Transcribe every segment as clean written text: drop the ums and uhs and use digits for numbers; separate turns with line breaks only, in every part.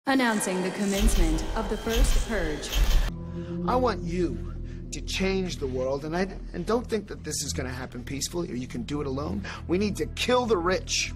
Announcing the commencement of the first purge.
I want you to change the world, and don't think that this is going to happen peacefully or you can do it alone. We need to kill the rich.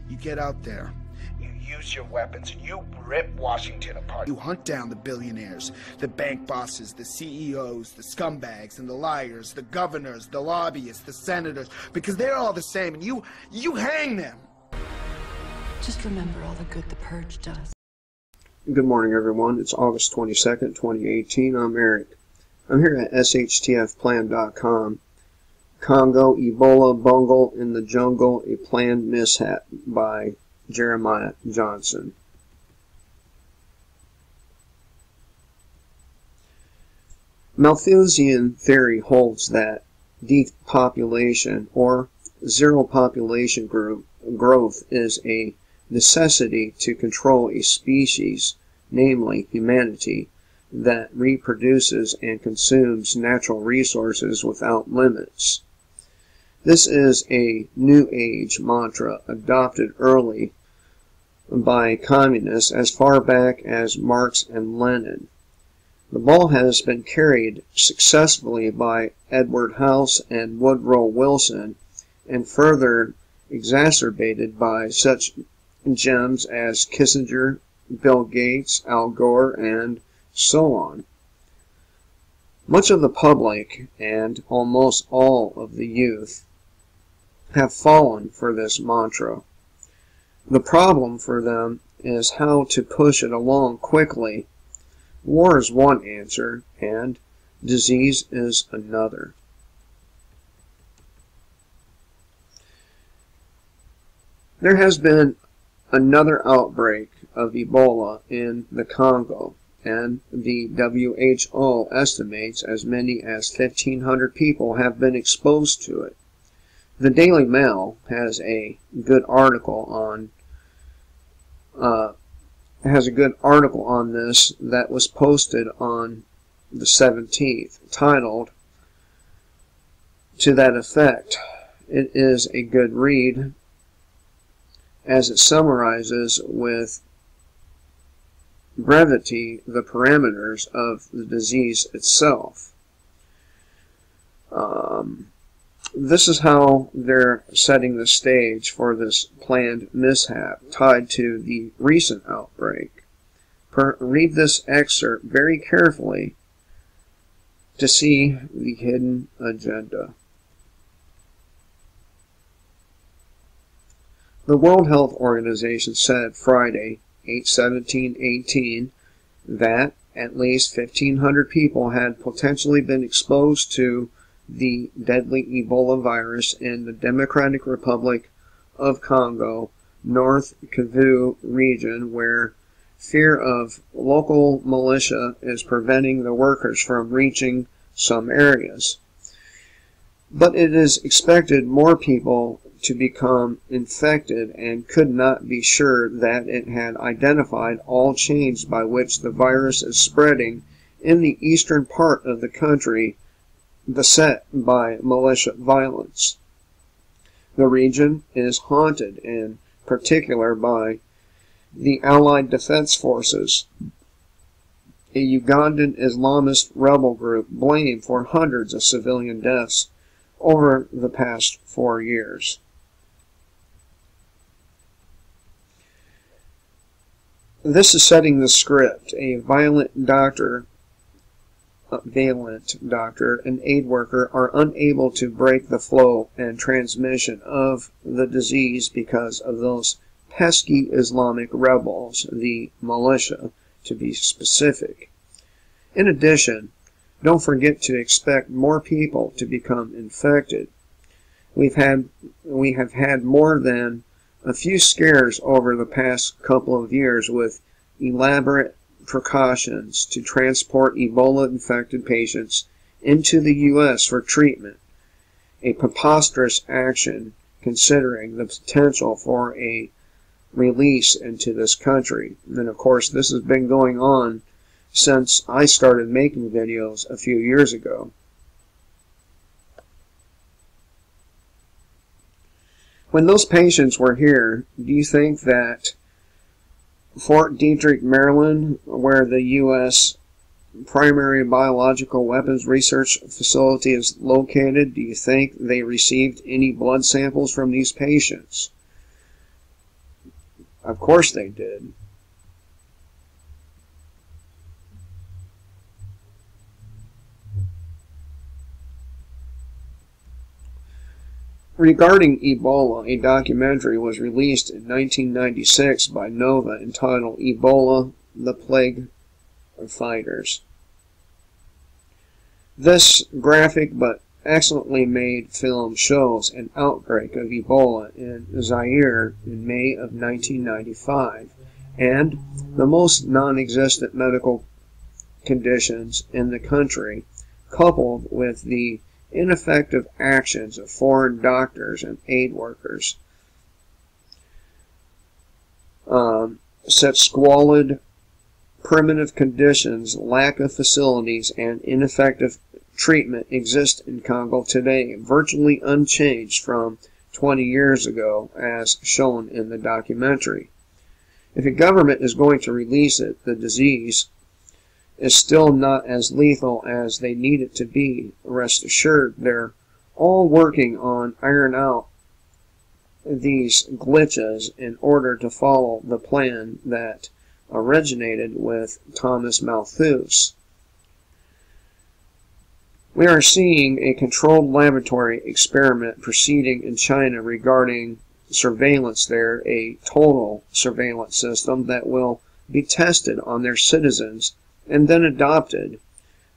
You get out there, you use your weapons, and you rip Washington apart. You hunt down the billionaires, the bank bosses, the CEOs, the scumbags, and the liars, the governors, the lobbyists, the senators, because they're all the same, and you hang them.
Just remember all the good the purge does.
Good morning, everyone. It's August 22nd, 2018. I'm Eric. I'm here at shtfplan.com. Congo, Ebola, Bungle in the Jungle, a Planned Mishap by Jeremiah Johnson. Malthusian theory holds that depopulation or zero population growth is a necessity to control a species, namely humanity, that reproduces and consumes natural resources without limits. This is a New Age mantra adopted early by communists as far back as Marx and Lenin. The ball has been carried successfully by Edward House and Woodrow Wilson, and further exacerbated by such gems as Kissinger, Bill Gates, Al Gore, and so on. Much of the public and almost all of the youth have fallen for this mantra. The problem for them is how to push it along quickly. War is one answer, and disease is another. There has been another outbreak of Ebola in the Congo, and the WHO estimates as many as 1,500 people have been exposed to it. The Daily Mail has a good article on this that was posted on the 17th, titled to that effect. It is a good read, as it summarizes with brevity the parameters of the disease itself. This is how they're setting the stage for this planned mishap tied to the recent outbreak. Read this excerpt very carefully to see the hidden agenda. The World Health Organization said Friday, 8/17/18, that at least 1,500 people had potentially been exposed to the deadly Ebola virus in the Democratic Republic of Congo, North Kivu region, where fear of local militia is preventing the workers from reaching some areas. But it is expected more people to become infected and could not be sure that it had identified all chains by which the virus is spreading in the eastern part of the country beset by militia violence. The region is haunted in particular by the Allied Defense Forces, a Ugandan Islamist rebel group blamed for hundreds of civilian deaths over the past 4 years. This is setting the script. A valiant doctor, and aid worker are unable to break the flow and transmission of the disease because of those pesky Islamic rebels, the militia, to be specific. In addition, don't forget to expect more people to become infected. We have had more than a few scares over the past couple of years with elaborate precautions to transport Ebola-infected patients into the U.S. for treatment, a preposterous action considering the potential for a release into this country. And of course, this has been going on since I started making videos a few years ago. When those patients were here, do you think that Fort Detrick, Maryland, where the U.S. primary biological weapons research facility is located, do you think they received any blood samples from these patients? Of course they did. Regarding Ebola, a documentary was released in 1996 by Nova entitled Ebola, the Plague Fighters. This graphic but excellently made film shows an outbreak of Ebola in Zaire in May of 1995, and the most non-existent medical conditions in the country, coupled with the ineffective actions of foreign doctors and aid workers. Such squalid, primitive conditions, lack of facilities, and ineffective treatment exist in Congo today, virtually unchanged from 20 years ago, as shown in the documentary. If a government is going to release it, the disease is still not as lethal as they need it to be. Rest assured, they're all working on iron out these glitches in order to follow the plan that originated with Thomas Malthus. We are seeing a controlled laboratory experiment proceeding in China regarding surveillance there, a total surveillance system that will be tested on their citizens and then adopted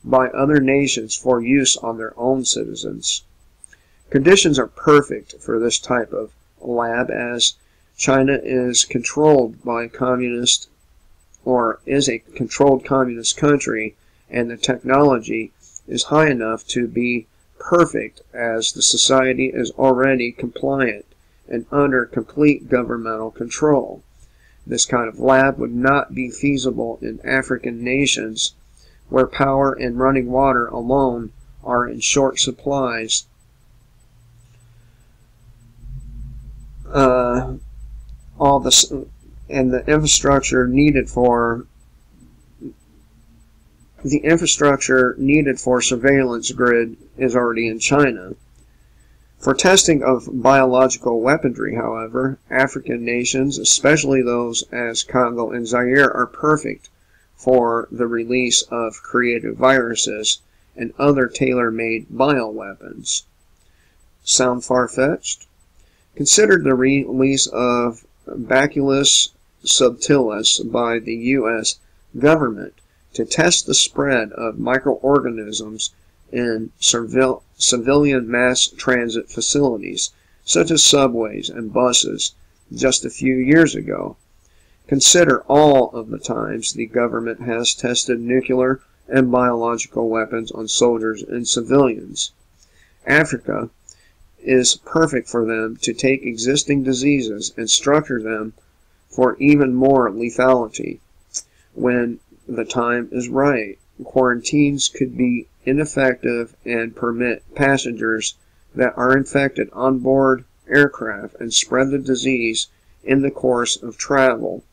by other nations for use on their own citizens. Conditions are perfect for this type of lab, as China is controlled by communist, or is a controlled communist country, and the technology is high enough to be perfect, as the society is already compliant and under complete governmental control. This kind of lab would not be feasible in African nations where power and running water alone are in short supplies. The infrastructure needed for surveillance grid is already in China. For testing of biological weaponry, however, African nations, especially those as Congo and Zaire, are perfect for the release of creative viruses and other tailor-made bioweapons. Sound far-fetched? Consider the release of Bacillus subtilis by the U.S. government to test the spread of microorganisms in civilian mass transit facilities, such as subways and buses, just a few years ago. Consider all of the times the government has tested nuclear and biological weapons on soldiers and civilians. Africa is perfect for them to take existing diseases and structure them for even more lethality. When the time is right, quarantines could be ineffective and permit passengers that are infected on board aircraft and spread the disease in the course of travel.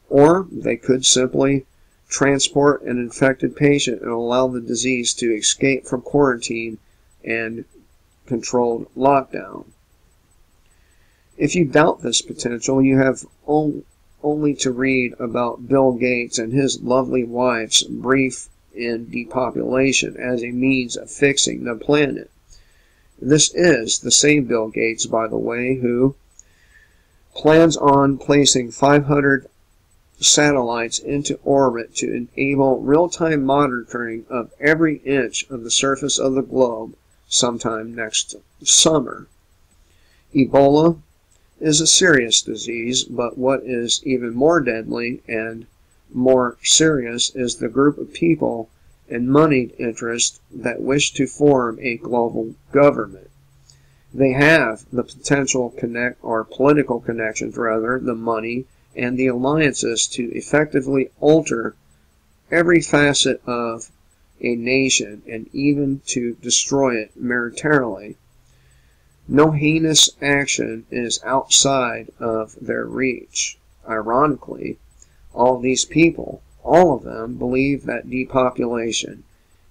Or they could simply transport an infected patient and allow the disease to escape from quarantine and controlled lockdown. If you doubt this potential, you have only to read about Bill Gates and his lovely wife's brief in depopulation as a means of fixing the planet. This is the same Bill Gates, by the way, who plans on placing 500 satellites into orbit to enable real-time monitoring of every inch of the surface of the globe sometime next summer. Ebola is a serious disease, but what is even more deadly and more serious is the group of people and moneyed interests that wish to form a global government. They have the potential political connections, the money and the alliances to effectively alter every facet of a nation and even to destroy it militarily. No heinous action is outside of their reach. Ironically, All these people, all of them, believe that depopulation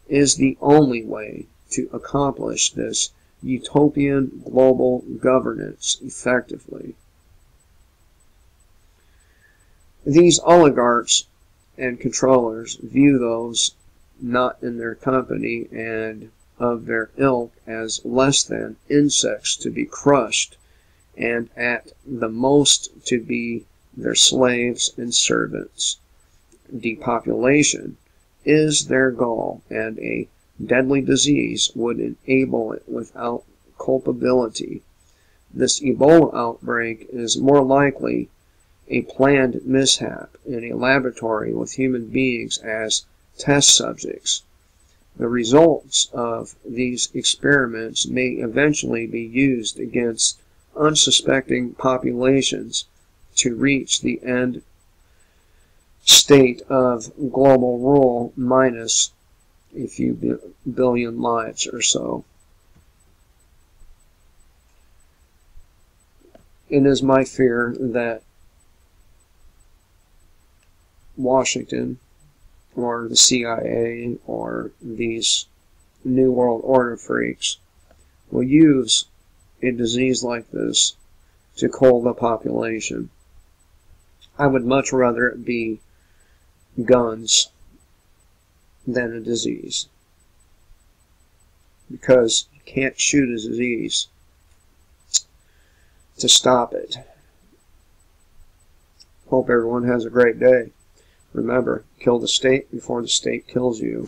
is the only way to accomplish this utopian global governance effectively. These oligarchs and controllers view those not in their company and of their ilk as less than insects to be crushed, and at the most to be their slaves and servants. Depopulation is their goal, and a deadly disease would enable it without culpability. This Ebola outbreak is more likely a planned mishap in a laboratory with human beings as test subjects. The results of these experiments may eventually be used against unsuspecting populations to reach the end state of global rule minus a few billion lives or so. It is my fear that Washington or the CIA or these New World Order freaks will use a disease like this to cull the population. I would much rather it be guns than a disease, because you can't shoot a disease to stop it. Hope everyone has a great day. Remember, kill the state before the state kills you.